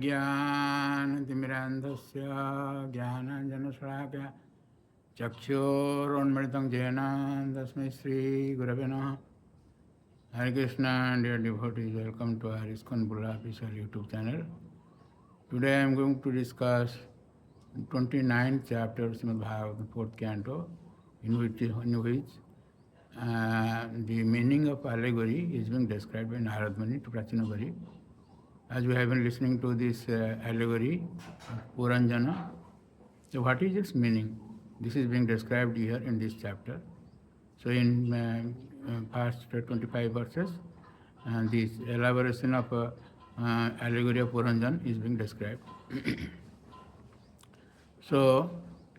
ज्ञानतिमिरान्धस्य ज्ञानाञ्जनशलाकया चक्षुरोन्मिलितं येन तस्मै श्रीगुरवे नमः. Hare Krishna, dear devotees, welcome to our Iskcon official YouTube channel. Today I am going to discuss 29th chapter of Srimad Bhagavatam, 4th canto, in which the meaning of allegory is being described by Narad Muni to Prachinabari. As we have been listening to this allegory, Puranjana, so what is its meaning? This is being described here in this chapter. So in past 25 verses, this elaboration of allegory of Puranjan is being described. So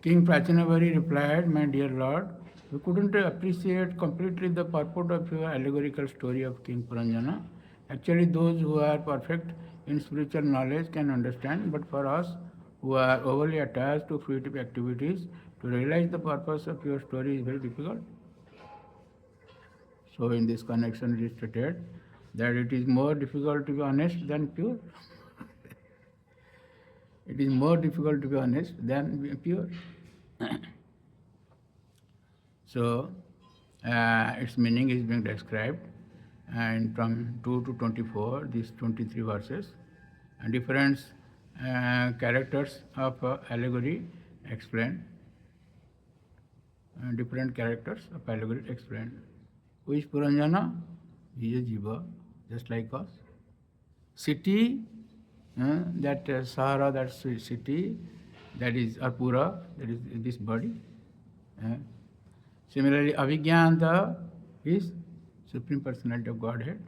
King Prachinavari replied, "My dear Lord, we couldn't appreciate completely the purport of your allegorical story of King Puranjana. Actually, those who are perfect in spiritual knowledge can understand, but for us who are overly attached to fruitive activities, to realize the purpose of your story is very difficult." So in this connection it is stated that it is more difficult to be honest than pure. It is more difficult to be honest than pure. So its meaning is being described, and from 2 to 24, these 23 verses, and different characters of allegory explained. Different characters of allegory explained. Who is Puranjana? He is a jiva, just like us. City, that Sahara, that city, that is Apura, that is this body. Similarly, Avigyanta is Supreme Personality of Godhead.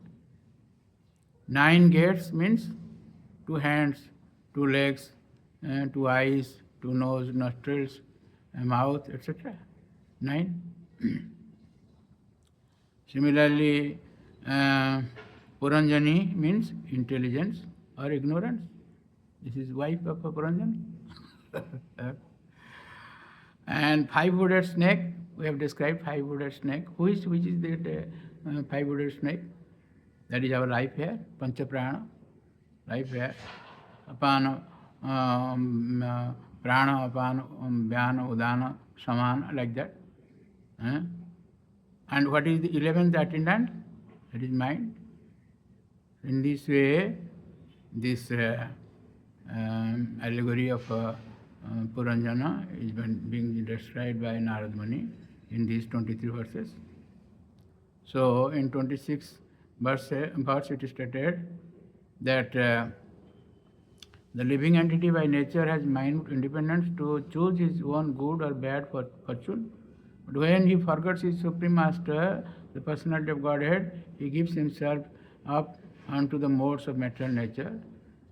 9 gates means 2 hands, 2 legs, 2 eyes, 2 nose, nostrils, mouth, etc. 9. Similarly, Puranjani means intelligence or ignorance. This is wife of Puranjani. And 5-hooded snake, we have described 5-hooded snake. Which is the 5-hooded snake? That is our life here, Panchaprana, life here. Apana, prana, apana, vyana, udana, samana, like that. And what is the 11th attendant? That is mind. In this way, this allegory of Puranjana is being described by Narad Muni in these 23 verses. So in 26 verse it is stated that the living entity by nature has mind independence to choose his own good or bad fortune. But when he forgets his Supreme Master, the personality of Godhead, he gives himself up unto the modes of material nature.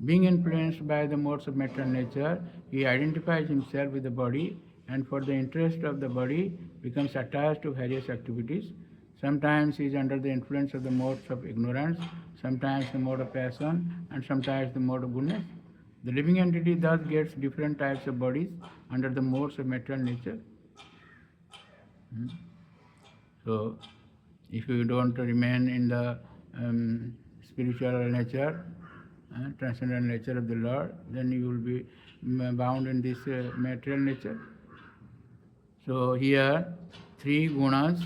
Being influenced by the modes of material nature, he identifies himself with the body, and for the interest of the body becomes attached to various activities. Sometimes he is under the influence of the modes of ignorance, sometimes the mode of passion, and sometimes the mode of goodness. The living entity thus gets different types of bodies under the modes of material nature. So, if you don't remain in the spiritual nature, transcendental nature of the Lord, then you will be bound in this material nature. So here, 3 gunas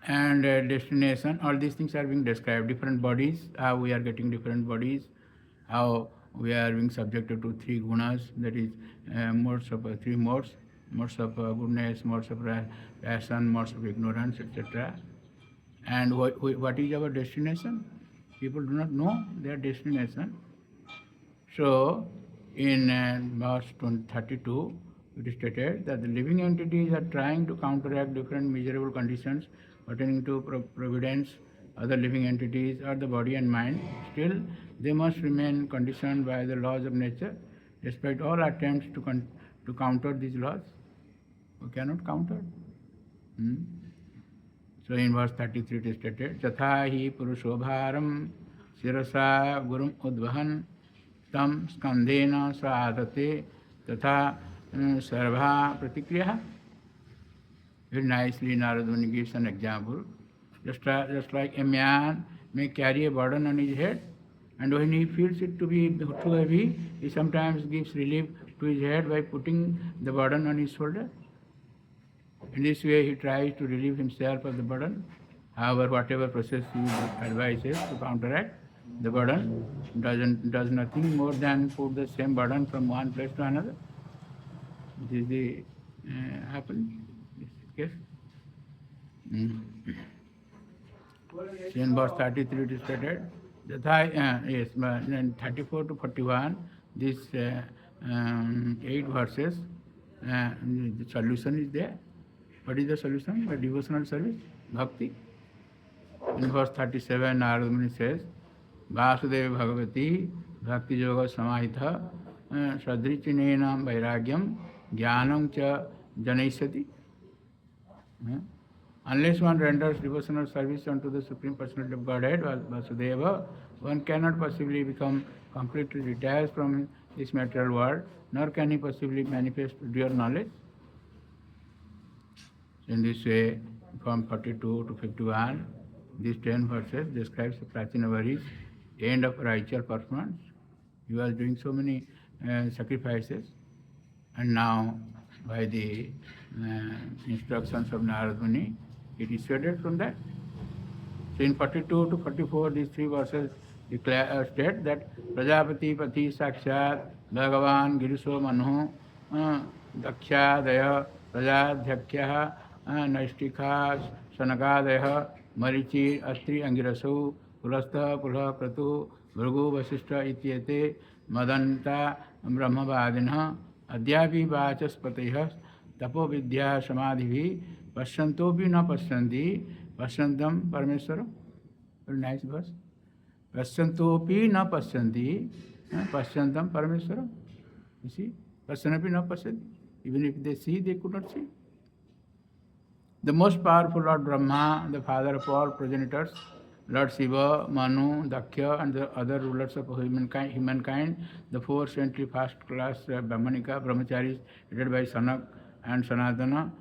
and destination, all these things are being described. Different bodies, how we are getting different bodies, how we are being subjected to 3 gunas, that is modes of 3 modes of goodness, modes of passion, modes of ignorance, etc. And what is our destination? People do not know their destination. So, in verse 32, it is stated that the living entities are trying to counteract different miserable conditions pertaining to providence, other living entities, or the body and mind. Still, they must remain conditioned by the laws of nature, despite all attempts to counter these laws. We cannot counter. So in verse 33 it is stated, Tatha hi purushobharam sirasa gurum udvahan tam skandena sadhate tatha sarva pratikriya. Very nicely Narad Muni gives an example. Just like a man may carry a burden on his head, And when he feels it to be too heavy, he sometimes gives relief to his head by putting the burden on his shoulder. In this way, he tries to relieve himself of the burden. However, whatever process he advises to counteract the burden does nothing more than put the same burden from one place to another. This is the happen. This case. So in verse 33 it is stated, yes, 34 to 41, these 8 verses, the solution is there. What is the solution? The devotional service, bhakti. In verse 37, Narada Muni says, Vasudeva Bhagavati Bhakti Yoga Samahita Sadrichinena Vairagyam Jnanam Cha Janaisati. Unless one renders devotional service unto the Supreme Personality of Godhead, Vasudeva, one cannot possibly become completely detached from this material world, nor can he possibly manifest real knowledge. In this way, from 42 to 51, these 10 verses describes the Prachinavari's end of ritual performance. He was doing so many sacrifices, and now by the instructions of Narada Muni, it is shaded from that. So in 42 to 44, these 3 verses state that Prajapati Pati Sakshat Bhagavan Girisho Manu Dakshadaya Prajadhyakya Naishtikha Sanakadaya Marichi Astri Angirasu Pulastha Pulha Kratu Bhrugu Vasishta Ityate Madanta Brahmavadinha Adhyapi Vachaspatihas Tapo Vidya Samadhivi Pasyantopi na pasyanti pasyantam Parameswaram. Very nice verse. Pasyantopi na pasyanti pasyantam Parameswaram. You see, pasyanapi na pasyanti. Even if they see, they could not see. The most powerful Lord Brahma, the father of all progenitors, Lord Shiva, Manu, Dakya, and the other rulers of humankind, the 4 saintly first-class Brahmanika, Brahmacharis, headed by Sanak and Sanatana,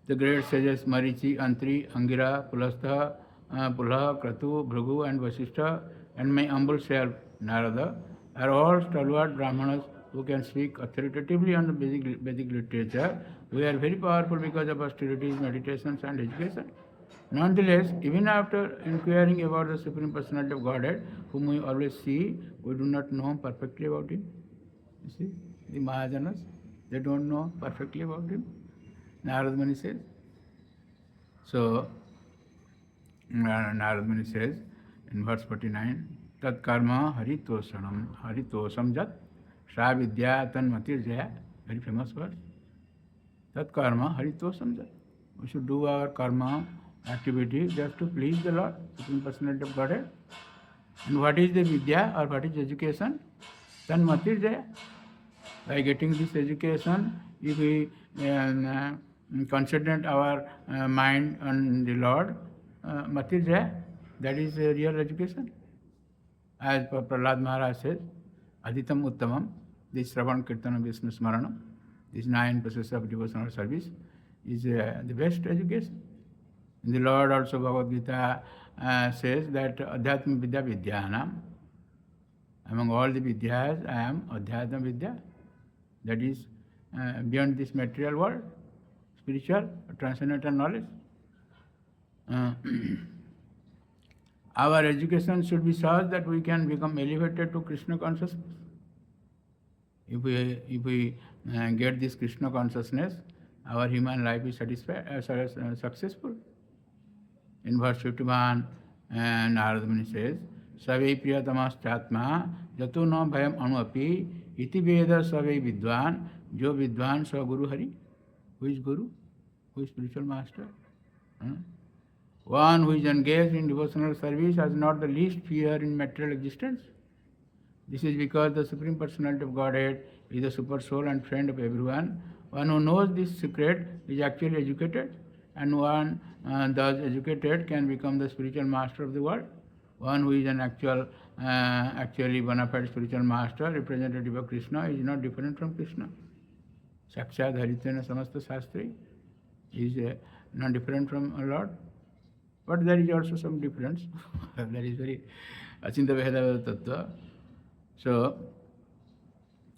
the great sages Marichi, Antri, Angira, Pulastha, Pulha, Kratu, Bhrugu, and Vasishtha, and my humble self, Narada, are all stalwart Brahmanas who can speak authoritatively on the Vedic literature. We are very powerful because of austerities, meditations, and education. Nonetheless, even after inquiring about the Supreme Personality of Godhead, whom we always see, we do not know perfectly about Him. You see, the Mahajanas, they don't know perfectly about Him. Narada Muni says. So, Narada Muni says in verse 49, Tat karma haritosam jat sa vidya tan matir jaya. Very famous verse. Tat karma haritosam jat. We should do our karma activity just to please the Lord, Supreme Personality of Godhead. And what is the vidya or what is education? Tan matir jaya. By getting this education, if we concentrate our mind on the Lord, matir jaya, that is a real education. As Prahlad Maharaj says, Aditam Uttamam, this Shravan Kirtanam Vishnu Smaranam, these 9 processes of devotional service is the best education. And the Lord also, Bhagavad Gita, says that Adhyatma Vidya Vidyanam, among all the Vidyas, I am Adhyatma Vidya, that is beyond this material world, spiritual, transcendental knowledge. Our education should be such that we can become elevated to Krishna consciousness. If we get this Krishna consciousness, our human life is successful. In verse 51, Narada Muni says, Savai priyatamas chatma jato na bhayam anuapi iti veda savai vidwan jo vidwan sa guru hari. Who is guru? Who is spiritual master? One who is engaged in devotional service has not the least fear in material existence. This is because the Supreme Personality of Godhead is the super soul and friend of everyone. One who knows this secret is actually educated, and one thus educated can become the spiritual master of the world. One who is an actually bona fide spiritual master, representative of Krishna, is not different from Krishna. Sakshat Haritena Samasta Shastri is not different from a Lord. But there is also some difference. There is very Achinta Veda Tattva. So,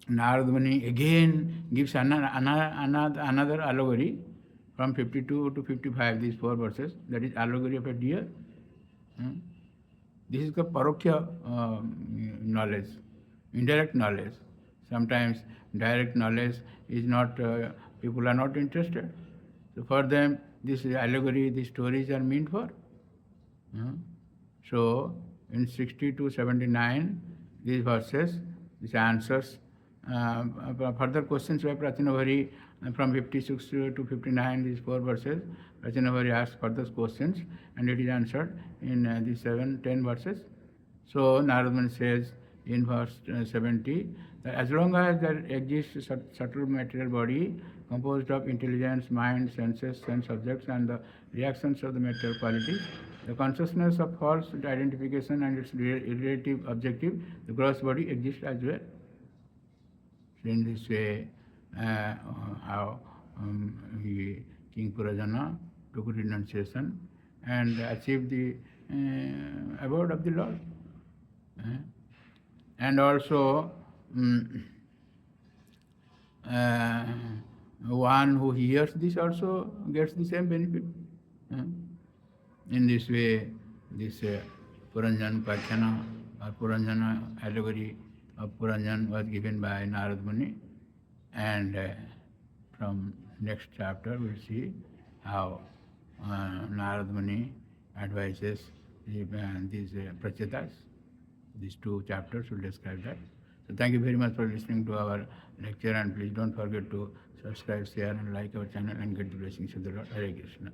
Narad Muni again gives another allegory from 52 to 55, these 4 verses. That is allegory of a deer. This is the parokhya knowledge, indirect knowledge. Sometimes direct knowledge is not, people are not interested. So for them, this allegory, these stories are meant for. So in 60 to 79, these verses, these answers, further questions by Prachinabhari from 56 to 59, these 4 verses, Prachinabhari asks further questions and it is answered in these 10 verses. So Narad Muni says in verse 70, that as long as there exists subtle material body composed of intelligence, mind, senses, sense objects and the reactions of the material qualities, the consciousness of false identification and its relative objective, the gross body exists as well. So in this way, how King Purajana took renunciation and achieved the abode of the Lord. And also, one who hears this also gets the same benefit. In this way, this Puranjan Pachana or Puranjana allegory of Puranjan was given by Narad Muni, and from next chapter we'll see how Narad Muni advises these prachetas. These 2 chapters will describe that. So thank you very much for listening to our lecture, and please don't forget to subscribe, share and like our channel and get the blessings of the Lord. Hare Krishna.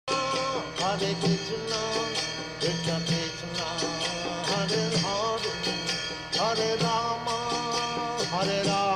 Hare Krishna, Krishna Krishna, Hare Hare, Hare Rama, Hare Rama.